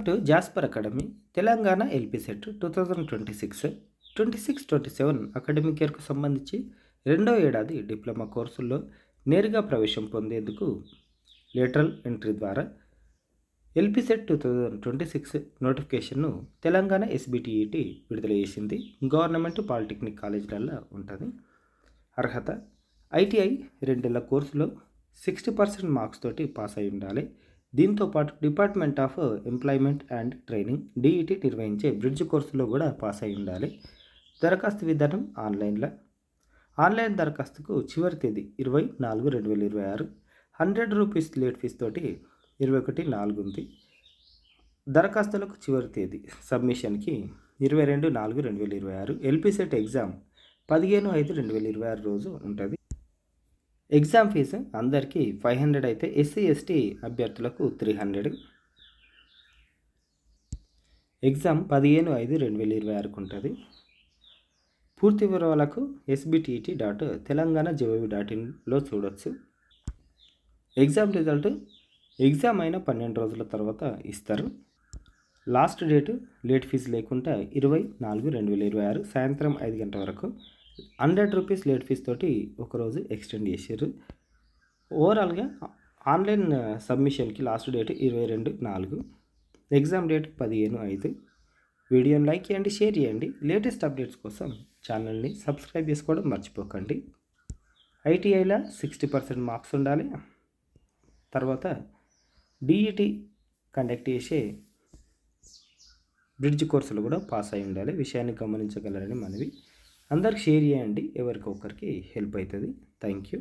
Welcome to Jasper academy Telangana LP set 2026-27 academic ఇయర్కు సంబంధించి రెండో ఏడాది డిప్లొమా కోర్సుల్లో నేరుగా ప్రవేశం పొందేందుకు లేటరల్ ఎంట్రీ ద్వారా ఎల్పి సెట్ 2026 నోటిఫికేషన్ను తెలంగాణ ఎస్బిటిఈటి విడుదల చేసింది. గవర్నమెంట్ పాలిటెక్నిక్ కాలేజీలలో ఉంటుంది. అర్హత ఐటీఐ 2 నెలల కోర్సులో 60% మార్క్స్ తోటి పాస్ అయి ఉండాలి. దీంతోపాటు department of employment and training DET నిర్వహించే బ్రిడ్జ్ కోర్సులో కూడా పాస్ అయి ఉండాలి. దరఖాస్తు విధానం ఆన్లైన్ దరఖాస్తుకు చివరి తేదీ 20/4/2026. 100 రూపీస్ లేట్ ఫీజు తోటి 21/4 ఉంది. దరఖాస్తులకు చివరి తేదీ సబ్మిషన్కి 22/4/2026. ఎల్పి సెట్ ఎగ్జామ్ 15/5/2026 రోజు ఉంటుంది. ఎగ్జామ్ ఫీజు అందరికీ 500 అయితే ఎస్సీ ఎస్టీ అభ్యర్థులకు 300. ఎగ్జామ్ 15/5/2026 ఉంటుంది. పూర్తి వివరాలకు sbtt.telangana.gov.in చూడవచ్చు. ఎగ్జామ్ రిజల్ట్ ఎగ్జామ్ అయిన 12 రోజుల తర్వాత ఇస్తారు. లాస్ట్ డేటు లేట్ ఫీజు లేకుండా 20/4/2026 సాయంత్రం 5 గంటల వరకు. 100 రూపీస్ లేట్ ఫీజు తోటి ఒకరోజు ఎక్స్టెండ్ చేశారు. ఓవరాల్గా ఆన్లైన్ సబ్మిషన్కి లాస్ట్ డేట్ 22/4. Exam date 15/5. వీడియోని లైక్ చేయండి, షేర్ చేయండి. లేటెస్ట్ అప్డేట్స్ కోసం ఛానల్ని సబ్స్క్రైబ్ చేసుకోవడం మర్చిపోకండి. ఐటీఐలో 60% మార్క్స్ ఉండాలి. తర్వాత డిఈటి కండక్ట్ చేసే బ్రిడ్జ్ కోర్సులు కూడా పాస్ అయి ఉండాలి. విషయాన్ని గమనించగలరని మనవి. అందరికి షేర్ చేయండి, ఎవరికొకరికి హెల్ప్ అవుతుంది. Thank you.